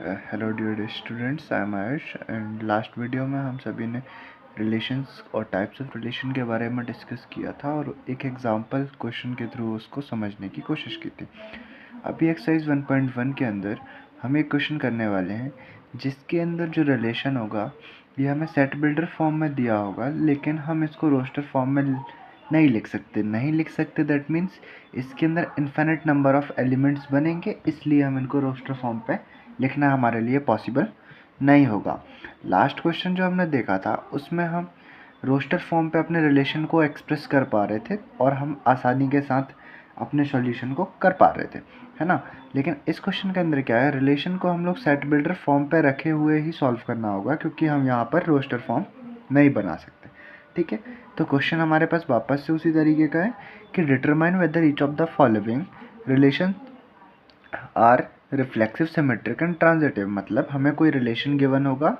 Hello dear students, I am Ayush and last video में हम सभी ने रिलेशंस और टाइप्स ऑफ रिलेशन के बारे में डिस्कस किया था और एक एग्जांपल क्वेश्चन के थ्रू उसको समझने की कोशिश की थी। अभी एक्सरसाइज 1.1 के अंदर हम एक क्वेश्चन करने वाले हैं जिसके अंदर जो रिलेशन होगा ये हमें सेट बिल्डर फॉर्म में दिया होगा, लेकिन हम इसको रोस्टर फॉर्म में नहीं लिख सकते दैट मीन्स इसके अंदर इन्फिनिट नंबर ऑफ एलिमेंट्स बनेंगे, इसलिए हम इनको रोस्टर फॉर्म पे लिखना हमारे लिए पॉसिबल नहीं होगा। लास्ट क्वेश्चन जो हमने देखा था उसमें हम रोस्टर फॉर्म पे अपने रिलेशन को एक्सप्रेस कर पा रहे थे और हम आसानी के साथ अपने सॉल्यूशन को कर पा रहे थे, है ना। लेकिन इस क्वेश्चन के अंदर क्या है, रिलेशन को हम लोग सेट बिल्डर फॉर्म पे रखे हुए ही सॉल्व करना होगा, क्योंकि हम यहाँ पर रोस्टर फॉर्म नहीं बना सकते। ठीक है, तो क्वेश्चन हमारे पास वापस से उसी तरीके का है कि determine whether each of the following relation are reflexive, symmetric and transitive. मतलब हमें कोई रिलेशन गिवन होगा,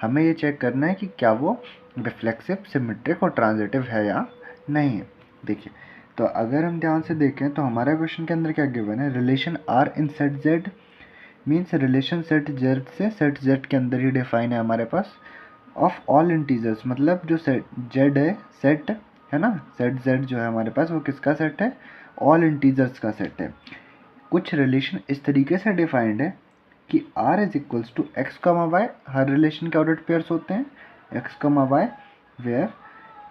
हमें ये चेक करना है कि क्या वो रिफ्लेक्सिव, सिमेट्रिक और ट्रांजिटिव है या नहीं है। देखिए, तो अगर हम ध्यान से देखें तो हमारा क्वेश्चन के अंदर क्या गिवन है, relation R in set Z means relation set Z से सेट जेड के अंदर ही डिफाइन है हमारे पास, ऑफ ऑल इंटीजर्स। मतलब जो सेट जेड है, सेट है ना, सेट जेड जो है हमारे पास वो किसका सेट है, ऑल इंटीजर्स का सेट है। कुछ रिलेशन इस तरीके से डिफाइंड है कि r is equals to X comma Y, हर रिलेशन के ऑर्डर पेयर्स होते हैं x comma Y, where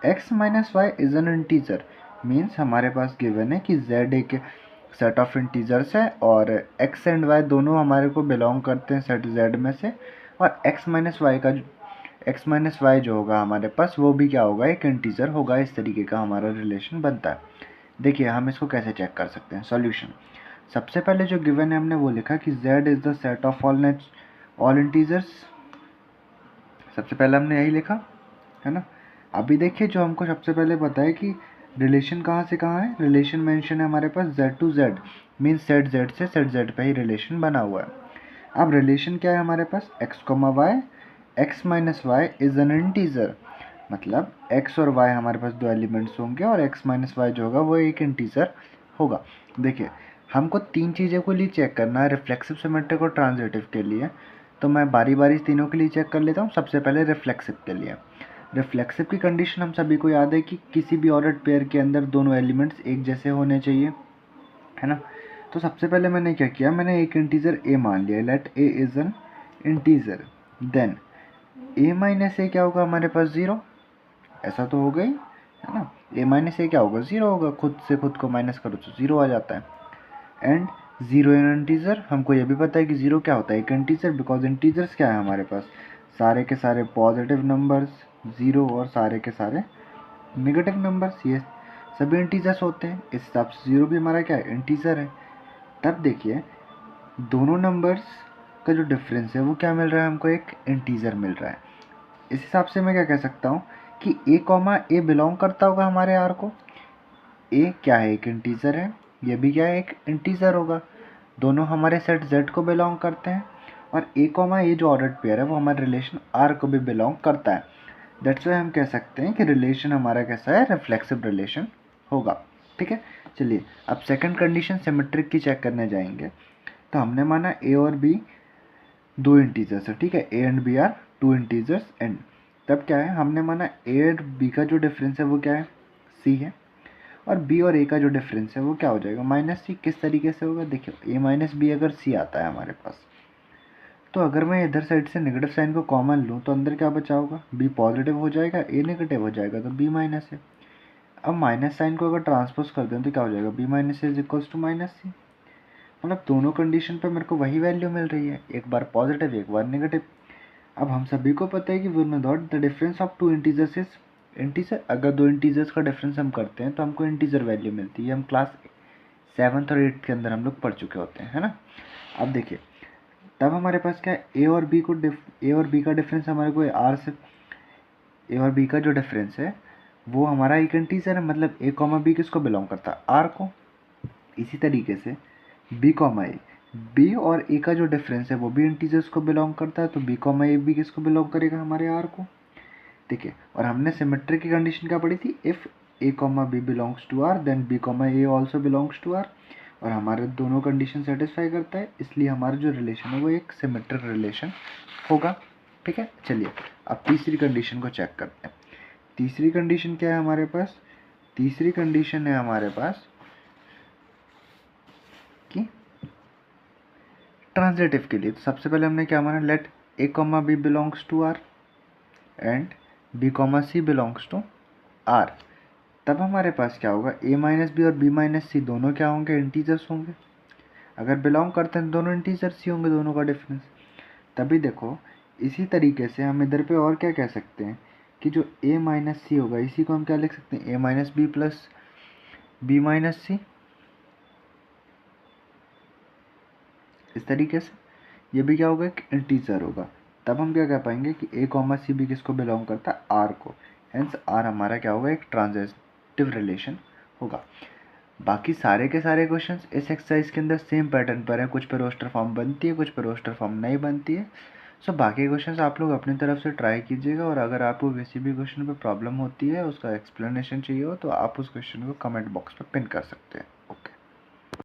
x minus Y is an integer. Means हमारे पास गिवन है कि z एक सेट ऑफ इंटीजर्स है और x एंड y दोनों हमारे को बिलोंग करते हैं सेट z में से, और x माइनस वाई जो होगा हमारे पास वो भी क्या होगा, एक इंटीजर होगा। इस तरीके का हमारा रिलेशन बनता है। देखिए हम इसको कैसे चेक कर सकते हैं। सॉल्यूशन, सबसे पहले जो गिवन है हमने वो लिखा कि z is the set of all integers. सबसे पहले हमने यही लिखा, है ना। अभी देखिए जो हमको सबसे पहले पता है कि रिलेशन कहाँ से कहाँ है, रिलेशन मेंशन है हमारे पास z to z, means set z से सेट z पे ही रिलेशन बना हुआ है। अब रिलेशन क्या है हमारे पास, x comma Y, X minus Y is an integer. मतलब x और y हमारे पास दो एलिमेंट्स होंगे और x माइनस वाई जो होगा वो एक इंटीजर होगा। देखिए हमको तीन चीज़ों के लिए चेक करना है, रिफ्लेक्सिव, सिमेट्रिक और ट्रांजिटिव के लिए। तो मैं बारी बारी तीनों के लिए चेक कर लेता हूँ। सबसे पहले रिफ्लेक्सिव के लिए, रिफ्लेक्सिव की कंडीशन हम सभी को याद है कि किसी भी ऑर्डर्ड पेयर के अंदर दोनों एलिमेंट्स एक जैसे होने चाहिए, है ना। तो सबसे पहले मैंने क्या किया, मैंने एक इंटीजर a मान लिया, let a is an integer. Then a minus a क्या होगा हमारे पास, ज़ीरो। ऐसा तो हो गई, है ना। a माइनस ए क्या होगा, ज़ीरो होगा, खुद से खुद को माइनस करो तो ज़ीरो आ जाता है। एंड ज़ीरो इन इंटीजर, हमको ये भी पता है कि ज़ीरो क्या होता है, एक इंटीजर, बिकॉज इंटीजर्स क्या है हमारे पास, सारे के सारे पॉजिटिव नंबर्स, ज़ीरो और सारे के सारे नेगेटिव नंबर्स, ये सभी इंटीजर्स होते हैं। इस हिसाब से ज़ीरो भी हमारा क्या है, इंटीजर है। तब देखिए दोनों नंबर्स का जो डिफरेंस है वो क्या मिल रहा है हमको, एक इंटीजर मिल रहा है। इस हिसाब से मैं क्या कह सकता हूँ कि a कॉमा ए बिलोंग करता होगा हमारे r को। a क्या है, एक इंटीजर है, ये भी क्या है, एक इंटीजर होगा। दोनों हमारे सेट z को बिलोंग करते हैं और a कॉमा ए जो ऑर्डर्ड पेयर है वो हमारे रिलेशन r को भी बिलोंग करता है। दैट्स वाई हम कह सकते हैं कि रिलेशन हमारा कैसा है, रिफ्लेक्सिव रिलेशन होगा। ठीक है, चलिए अब सेकंड कंडीशन सिमेट्रिक की चेक करने जाएंगे। तो हमने माना a और b दो इंटीजर्स है, ठीक है, a and b are two integers. And तब क्या है, हमने माना a और b का जो डिफरेंस है वो क्या है, c है, और b और a का जो डिफरेंस है वो क्या हो जाएगा, माइनस सी। किस तरीके से होगा, देखिए a माइनस बी अगर c आता है हमारे पास, तो अगर मैं इधर साइड से नेगेटिव साइन को कॉमन लूँ तो अंदर क्या बचा होगा, b पॉजिटिव हो जाएगा, a नेगेटिव हो जाएगा तो b माइनस है। अब माइनस साइन को अगर ट्रांसपोज कर दें तो क्या हो जाएगा, b minus is equals to minus c. मतलब दोनों कंडीशन पे मेरे को वही वैल्यू मिल रही है, एक बार पॉजिटिव एक बार नेगेटिव। अब हम सभी को पता है कि we know that the difference of two integers is integer. अगर दो इंटीजर्स का डिफरेंस हम करते हैं तो हमको इंटीजर वैल्यू मिलती है। हम क्लास 7th और 8th के अंदर हम लोग पढ़ चुके होते हैं, है ना। अब देखिए तब हमारे पास क्या है, ए और बी का डिफरेंस हमारे को आर से, ए और बी का जो डिफरेंस है वो हमारा एक इंटीजर है। मतलब ए कॉमा बी किसको बिलोंग करता है, आर को। इसी तरीके से बी कॉमा ए, बी और ए का जो डिफरेंस है वो भी इंटीजर्स को बिलोंग करता है, तो बी कॉमा ए भी किसको बिलोंग करेगा, हमारे आर को। ठीक है, और हमने सिमेट्री की कंडीशन क्या पढ़ी थी, if A comma B belongs to R then B comma A also belongs to R. और हमारे दोनों कंडीशन सेटिस्फाई करता है, इसलिए हमारा जो रिलेशन है वो एक सिमेट्रिक रिलेशन होगा। ठीक है, चलिए अब तीसरी कंडीशन को चेक करते हैं। तीसरी कंडीशन क्या है हमारे पास? तीसरी कंडीशन है हमारे पास कि ट्रांजिटिव के लिए। तो सबसे पहले हमने क्या माना, let A comma B belongs to R and B comma C belongs to R. तब हमारे पास क्या होगा, a माइनस बी और b माइनस सी दोनों क्या होंगे, इंटीजर्स होंगे। अगर बिलोंग करते हैं दोनों इंटीजर्स ही होंगे, दोनों का डिफरेंस। तभी देखो, इसी तरीके से हम इधर पे और क्या कह सकते हैं कि जो a माइनस सी होगा, इसी को हम क्या लिख सकते हैं, a minus b plus b minus c. इस तरीके से ये भी क्या होगा, एक इंटीजर होगा। तब हम क्या कह पाएंगे कि a कॉमा सी भी किसको बिलोंग करता है, r को। हेंस r हमारा क्या होगा, एक ट्रांजिटिव रिलेशन होगा। बाकी सारे के सारे क्वेश्चंस इस एक्सरसाइज के अंदर सेम पैटर्न पर है। कुछ पे रोस्टर फॉर्म बनती है, कुछ पे रोस्टर फॉर्म नहीं बनती है। सो बाकी क्वेश्चंस आप लोग अपनी तरफ से ट्राई कीजिएगा, और अगर आपको किसी भी क्वेश्चन पे प्रॉब्लम होती है, उसका एक्सप्लेनेशन चाहिए हो, तो आप उस क्वेश्चन को कमेंट बॉक्स में पिन कर सकते हैं।